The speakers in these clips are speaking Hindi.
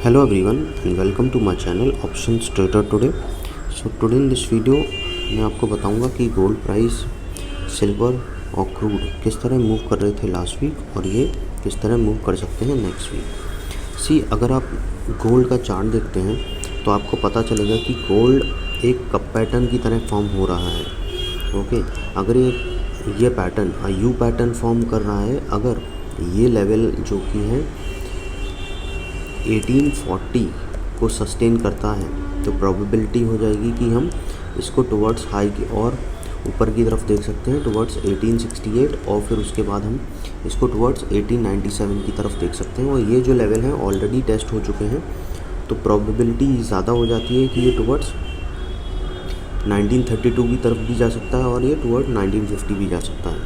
Hello everyone and welcome to my channel Options Trader today. So today in this video मैं आपको बताऊंगा कि गोल्ड प्राइस, सिल्वर और क्रूड किस तरह मूव कर रहे थे लास्ट वीक और ये किस तरह मूव कर सकते हैं नेक्स्ट वीक। अगर आप गोल्ड का चार्ट देखते हैं तो आपको पता चलेगा कि गोल्ड एक कप पैटर्न की तरह फॉर्म हो रहा है। ओके, अगर ये पैटर्न यू पैटर्न फॉर्म कर रहा है, अगर ये लेवल जो कि है 1840 को सस्टेन करता है तो प्रोबेबिलिटी हो जाएगी कि हम इसको टुवर्ड्स हाई की और ऊपर की तरफ देख सकते हैं टुवर्ड्स 1868, और फिर उसके बाद हम इसको टुवर्ड्स 1897 की तरफ देख सकते हैं। और ये जो लेवल हैं ऑलरेडी टेस्ट हो चुके हैं, तो प्रोबेबिलिटी ज़्यादा हो जाती है कि ये टुवर्ड्स 1932 की तरफ भी जा सकता है और ये टुवर्ड 1950 भी जा सकता है।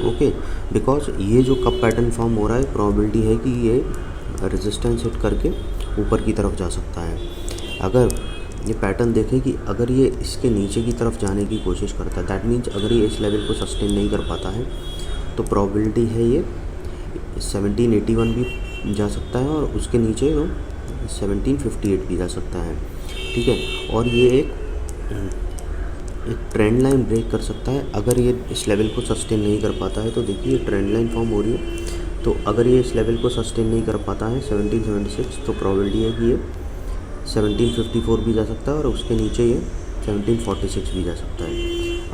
ओके, बिकॉज ये जो कप पैटर्न फॉर्म हो रहा है, प्रोबेबिलिटी है कि ये रेजिस्टेंस हिट करके ऊपर की तरफ जा सकता है। अगर ये पैटर्न देखें कि अगर ये इसके नीचे की तरफ जाने की कोशिश करता है, दैट मीन्स अगर ये इस लेवल को सस्टेन नहीं कर पाता है तो प्रोबेबिलिटी है ये 1781 भी जा सकता है और उसके नीचे 1758 भी जा सकता है। ठीक है, और ये एक ट्रेंड लाइन ब्रेक कर सकता है। अगर ये इस लेवल को सस्टेन नहीं कर पाता है तो देखिए ट्रेंड लाइन फॉर्म हो रही है, तो अगर ये इस लेवल को सस्टेन नहीं कर पाता है 1776, तो प्रोबेबिलिटी है कि ये 1754 भी जा सकता है और उसके नीचे ये 1746 भी जा सकता है।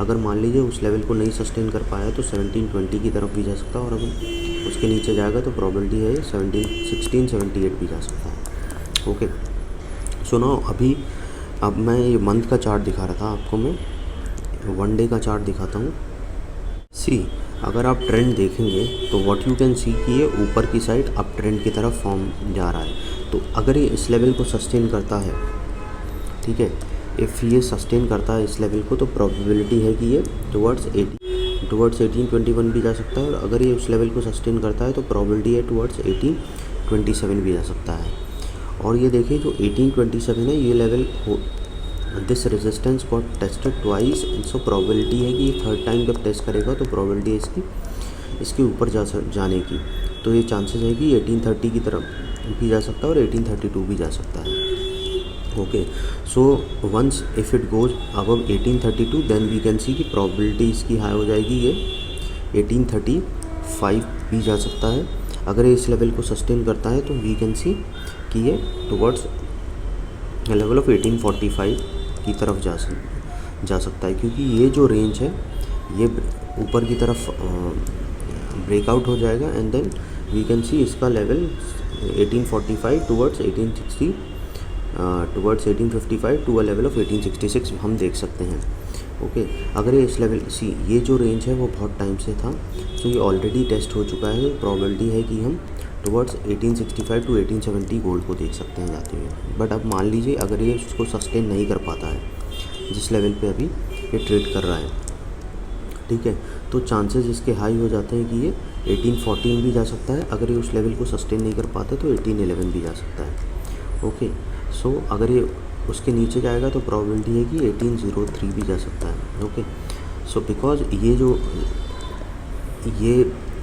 अगर मान लीजिए उस लेवल को नहीं सस्टेन कर पाया तो 1720 की तरफ भी जा सकता है, और अगर उसके नीचे जाएगा तो प्रोबेबिलिटी है 1678 भी जा सकता है। ओके, सो नाउ अब मैं ये मंथ का चार्ट दिखा रहा था आपको, मैं वन डे का चार्ट दिखाता हूँ। अगर आप ट्रेंड देखेंगे तो व्हाट यू कैन सी कि ये ऊपर की साइड अप ट्रेंड की तरफ फॉर्म जा रहा है। तो अगर ये इस लेवल को सस्टेन करता है, ठीक है, इफ़ ये सस्टेन करता है इस लेवल को, तो प्रोबेबिलिटी है कि ये टुवर्ड्स 1821 भी जा सकता है, और अगर ये उस लेवल को सस्टेन करता है तो प्रोबेबिलिटी है टुवर्ड्स 1827 भी जा सकता है। और ये देखिए जो 1827 है, ये level this resistance got tested twice, so probability है कि ये थर्ड टाइम जब टेस्ट करेगा तो प्रोबेबिलिटी है इसके ऊपर जाने की। तो ये चांसेस है कि 1830 की तरफ भी जा सकता है और 1832 भी जा सकता है। Okay, so once if it goes above 1832 then we can see कि प्रोबेबिलिटी इसकी हाई हो जाएगी, ये 1835 भी जा सकता है। अगर ये इस लेवल को सस्टेन करता है तो वी कैन सी कि ये टुवर्ड्स लेवल ऑफ 1845 की तरफ जा सकता है, क्योंकि ये जो रेंज है ये ऊपर की तरफ ब्रेकआउट हो जाएगा, and then we can see इसका level 1845 towards 1860 towards 1855 to a level of 1866 हम देख सकते हैं। ओके, अगर ये इस लेवल ये जो रेंज है वो बहुत टाइम से था, तो ये ऑलरेडी टेस्ट हो चुका है। प्रोबेबिलिटी है कि हम टुवर्ड्स 1865 टू 1870 गोल्ड को देख सकते हैं जाते हुए। बट अब मान लीजिए अगर ये उसको सस्टेन नहीं कर पाता है जिस लेवल पे अभी ये ट्रेड कर रहा है, ठीक है, तो चांसेस इसके हाई हो जाते हैं कि ये 1814 भी जा सकता है। अगर ये उस लेवल को सस्टेन नहीं कर पाता तो 1811 भी जा सकता है। ओके, सो अगर ये उसके नीचे जाएगा तो प्रोबेबिलिटी है कि 1803 भी जा सकता है। ओके, सो बिकॉज ये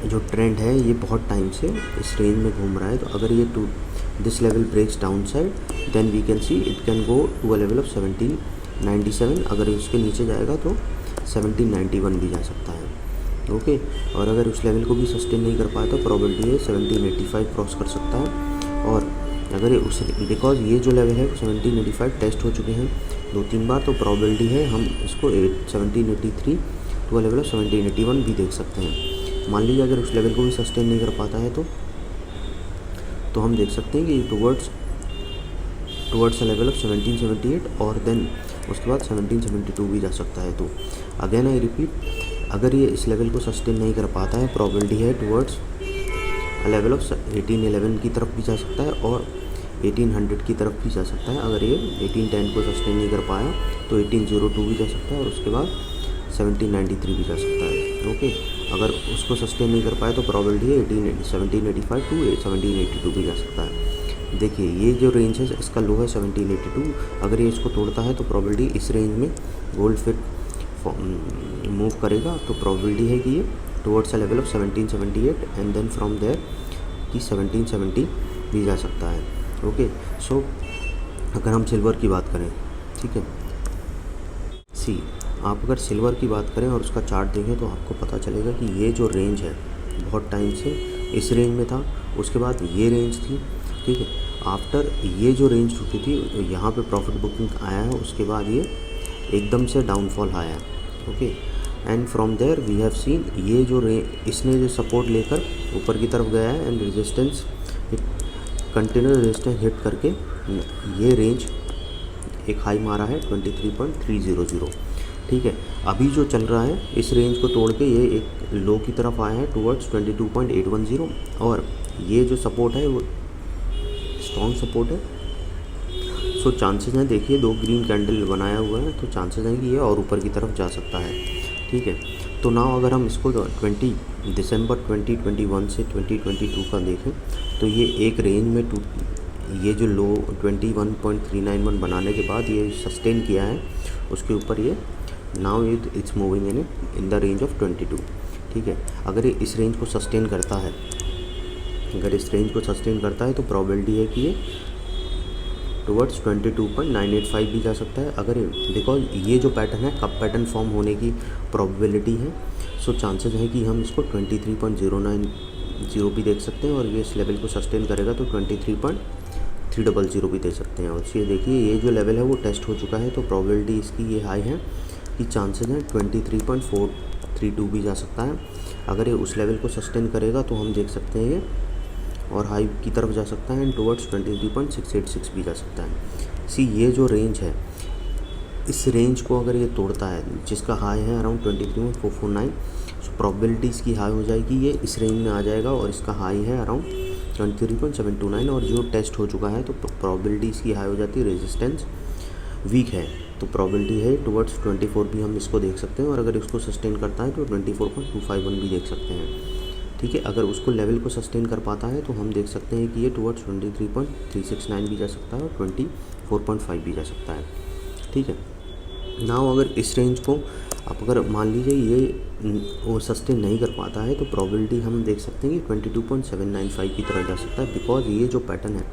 जो ट्रेंड है ये बहुत टाइम से इस रेंज में घूम रहा है, तो अगर ये to this level breaks downside then we can see it can go to a level of 1797। अगर इसके नीचे जाएगा तो 1791 भी जा सकता है। ओके, और अगर उस लेवल को भी सस्टेन नहीं कर पाया तो प्रोबेबिलिटी है 1785 क्रॉस कर सकता है। और अगर ये बिकॉज ये जो लेवल है 1785 टेस्ट हो चुके हैं 2-3 बार, तो प्रोबेबिलिटी है हम इसको 1783 टू अ लेवल ऑफ 1781 भी देख सकते हैं। मान लीजिए अगर उस लेवल को भी सस्टेन नहीं कर पाता है तो हम देख सकते हैं कि टुवर्ड्स अ लेवल ऑफ 1778, और देन उसके बाद 1772 भी जा सकता है। तो अगेन आई रिपीट, अगर ये इस लेवल को सस्टेन नहीं कर पाता है प्रोबेबिलिटी है टुवर्ड्स अ लेवल ऑफ 1811 की तरफ भी जा सकता है और 1800 की तरफ भी जा सकता है। अगर ये 1810 को सस्टेन नहीं कर पाया तो 1802 भी जा सकता है और उसके बाद 1793 भी जा सकता है। ओके, अगर उसको सस्टेन नहीं कर पाए तो प्रोबेबिलिटी है 1785 टू 1782 भी जा सकता है। देखिए ये जो रेंज है इसका लो है 1782, अगर ये इसको तोड़ता है तो प्रोबेबिलिटी इस रेंज में गोल्ड फिर मूव करेगा, तो प्रोबेबिलिटी है कि ये towards a level of 1778 and then from there कि 1770 भी जा सकता है। ओके, सो अगर हम सिल्वर की बात करें, ठीक है, सी आप अगर सिल्वर की बात करें और उसका चार्ट देखें तो आपको पता चलेगा कि ये जो रेंज है बहुत टाइम से इस रेंज में था, उसके बाद ये रेंज थी, ठीक है, आफ्टर ये जो रेंज टूटी थी यहाँ पे प्रॉफिट बुकिंग आया है, उसके बाद ये एकदम से डाउनफॉल आया है। Okay, and from there we have seen ये जो इसने जो सपोर्ट लेकर ऊपर की तरफ गया है and resistance continue resistance hit करके ये रेंज एक हाई मारा है 23.300, ठीक है। अभी जो चल रहा है इस रेंज को तोड़ के ये एक लो की तरफ आया है टुवर्ड्स 22.810, और ये जो सपोर्ट है वो स्ट्रॉन्ग सपोर्ट है। सो चांसेस हैं, देखिए 2 ग्रीन कैंडल बनाया हुआ है, तो चांसेस हैं कि ये और ऊपर की तरफ जा सकता है, ठीक है। तो नाउ अगर हम इसको 20 दिसंबर 2021 से 2022 का देखें तो ये एक रेंज में ये जो लो 21.391 बनाने के बाद ये सस्टेन किया है, उसके ऊपर ये now it's moving in the range of 22, ठीक है। अगर ये इस रेंज को सस्टेन करता है, अगर इस रेंज को सस्टेन करता है तो प्रोबेबिलिटी है कि ये टुवर्ड्स 22.985 भी जा सकता है। अगर बिकॉज ये जो पैटर्न है कब पैटर्न फॉर्म होने की प्रोबेबिलिटी है, सो चांसेस है कि हम इसको 23.090 भी देख सकते हैं, और ये इस लेवल को सस्टेन करेगा तो 23.300 भी दे सकते हैं। और ये देखिए ये जो लेवल है वो टेस्ट हो चुका है, तो प्रोबेबिलिटी इसकी ये हाई है कि चांसेस हैं 23.432 भी जा सकता है। अगर ये उस लेवल को सस्टेन करेगा तो हम देख सकते हैं ये और हाई की तरफ जा सकता है एंड टुवर्ड्स 23.686 भी जा सकता है। सी ये जो रेंज है, इस रेंज को अगर ये तोड़ता है जिसका हाई है अराउंड 23.449, सो प्रोबेबिलिटी इसकी हाई हो जाएगी, ये इस रेंज में आ जाएगा और इसका हाई है अराउंड 23.729, और जो टेस्ट हो चुका है तो प्रोबेबिलिटी इसकी हाई हो जाती है। रेजिस्टेंस वीक है तो प्रोबेबिलिटी है टुवर्ड्स 24 भी हम इसको देख सकते हैं, और अगर इसको सस्टेन करता है तो 24.251 भी देख सकते हैं, ठीक है। अगर उसको लेवल को सस्टेन कर पाता है तो हम देख सकते हैं कि ये टुवर्ड्स 23.369 भी जा सकता है और 24.5 भी जा सकता है, ठीक है। नाउ अगर इस रेंज को आप अगर मान लीजिए ये वो सस्टेन नहीं कर पाता है तो प्रोबेबिलिटी हम देख सकते हैं कि 22.795 की तरह जा सकता है, बिकॉज ये जो पैटर्न है,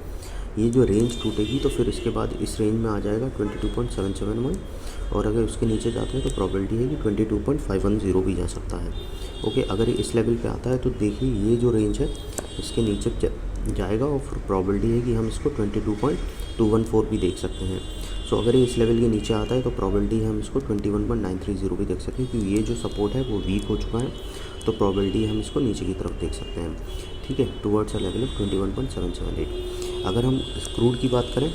ये जो रेंज टूटेगी तो फिर इसके बाद इस रेंज में आ जाएगा 22.771, और अगर उसके नीचे जाता है तो प्रोबेबिलिटी है कि 22.510 भी जा सकता है। ओके, अगर ये इस लेवल पे आता है तो देखिए ये जो रेंज है इसके नीचे जाएगा और फिर प्रोबेबिलिटी है कि हम इसको 22.214 भी देख सकते हैं। सो अगर ये इस लेवल के नीचे आता है तो प्रोबेबिलिटी है हम इसको 21.930 भी देख सकते हैं, क्योंकि ये जो सपोर्ट है वो वीक हो चुका है, तो प्रोबेबिलिटी हम इसको नीचे की तरफ देख सकते हैं, ठीक है, टुवर्ड्स अ लेवल ऑफ 21.778। अगर हम क्रूड की बात करें,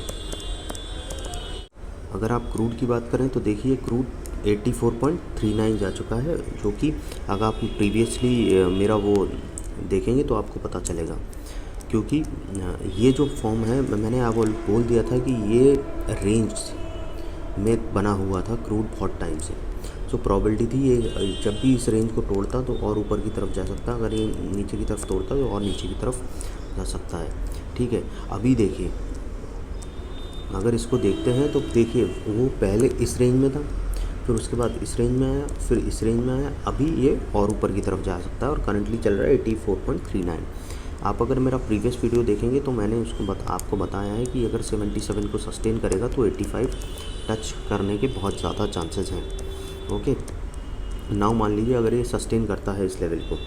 अगर आप क्रूड की बात करें तो देखिए क्रूड 84.39 जा चुका है, जो कि अगर आप प्रीवियसली मेरा वो देखेंगे तो आपको पता चलेगा, क्योंकि ये जो फॉर्म है मैंने आपको बोल दिया था कि ये रेंज में बना हुआ था क्रूड बहुत टाइम से। सो प्रोबेबिलिटी थी ये जब भी इस रेंज को तोड़ता तो और ऊपर की तरफ जा सकता, अगर ये नीचे की तरफ तोड़ता तो और नीचे की तरफ जा सकता है, ठीक है। अभी देखिए अगर इसको देखते हैं तो देखिए वो पहले इस रेंज में था, फिर उसके बाद इस रेंज में आया, फिर इस रेंज में आया, अभी ये और ऊपर की तरफ जा सकता है और करंटली चल रहा है 84.39। आप अगर मेरा प्रीवियस वीडियो देखेंगे तो मैंने उसको आपको बताया है कि अगर 77 को सस्टेन करेगा तो 85 टच करने के बहुत ज़्यादा चांसेस हैं। ओके, नाउ मान लीजिए अगर ये सस्टेन करता है इस लेवल को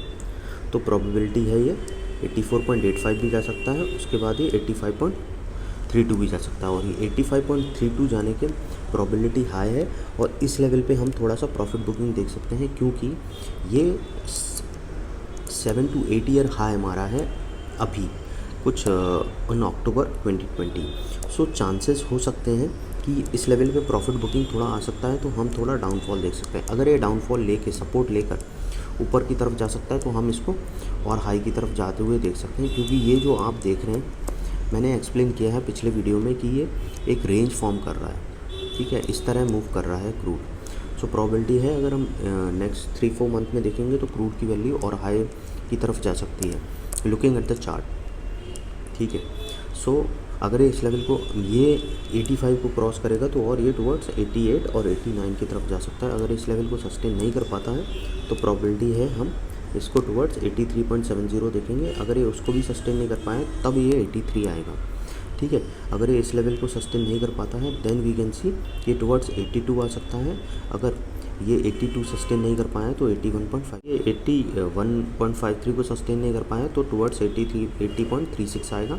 तो प्रोबेबिलिटी है ये 84.85 भी जा सकता है, उसके बाद ये 85.32 भी जा सकता है, और ये 85.32 जाने के प्रोबेबिलिटी हाई है, और इस लेवल पे हम थोड़ा सा प्रॉफिट बुकिंग देख सकते हैं, क्योंकि ये 7 to 8 ईयर हाई मारा है अभी कुछ इन अक्टूबर 2020। सो चांसेस हो सकते हैं कि इस लेवल पे प्रॉफिट बुकिंग थोड़ा आ सकता है, तो हम थोड़ा डाउनफॉल देख सकते हैं। अगर ये डाउनफॉल लेके सपोर्ट लेकर ऊपर की तरफ जा सकता है तो हम इसको और हाई की तरफ जाते हुए देख सकते हैं, क्योंकि ये जो आप देख रहे हैं मैंने एक्सप्लेन किया है पिछले वीडियो में कि ये एक रेंज फॉर्म कर रहा है, ठीक है, इस तरह मूव कर रहा है क्रूड। सो प्रोबेबिलिटी है अगर हम नेक्स्ट 3-4 मंथ में देखेंगे तो क्रूड की वैल्यू और हाई की तरफ जा सकती है, लुकिंग एट द चार्ट, ठीक है। सो अगर ये इस लेवल को ये 85 को क्रॉस करेगा तो और ये टुवर्ड्स 88 और 89 की तरफ जा सकता है। अगर इस लेवल को सस्टेन नहीं कर पाता है तो प्रोबेबिलिटी है हम इसको टुवर्ड्स 83.70 देखेंगे। अगर ये उसको भी सस्टेन नहीं कर पाए तब ये 83 आएगा, ठीक है। अगर ये इस लेवल को सस्टेन नहीं कर पाता है देन वी कैन सी ये टुवर्ड्स 82 आ सकता है। अगर ये 82 सस्टेन नहीं कर पाए तो 81.5, ये 81.53 को सस्टेन नहीं कर पाए तो टुवर्ड्स 80.36 आएगा।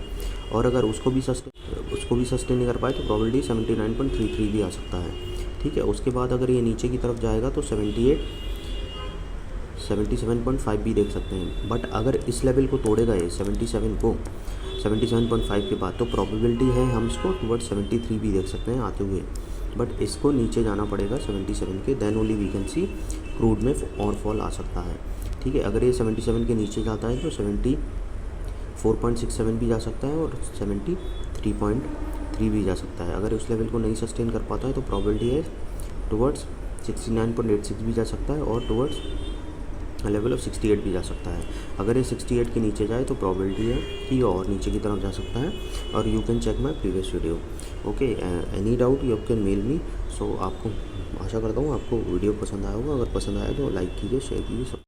और अगर उसको भी सस्टेन नहीं कर पाए तो प्रोबेबिलिटी 79.33 भी आ सकता है। ठीक है। उसके बाद अगर ये नीचे की तरफ जाएगा तो 77.5 भी देख सकते हैं। बट अगर इस लेवल को तोड़ेगा ये 77.5 के बाद तो प्रोबेबिलिटी है हम इसको टुवर्ड्स 73 भी देख सकते हैं आते हुए। बट इसको नीचे जाना पड़ेगा 77 के, then only we can see crude में और फॉल आ सकता है। ठीक है। अगर ये 77 के नीचे जाता है तो 74.67 भी जा सकता है और 73.3 भी जा सकता है। अगर उस लेवल को नहीं सस्टेन कर पाता है तो प्रोबेबिलिटी है टुवर्ड्स 69.86 भी जा सकता है और टुवर्ड्स लेवल ऑफ 68 भी जा सकता है। अगर ये 68 के नीचे जाए तो प्रोबेबिलिटी है कि और नीचे की तरफ जा सकता है। और you can check my previous video. Okay, any doubt you can mail me. So आपको आशा करता हूँ आपको वीडियो पसंद आया होगा। अगर पसंद आया तो लाइक कीजिए, शेयर कीजिए।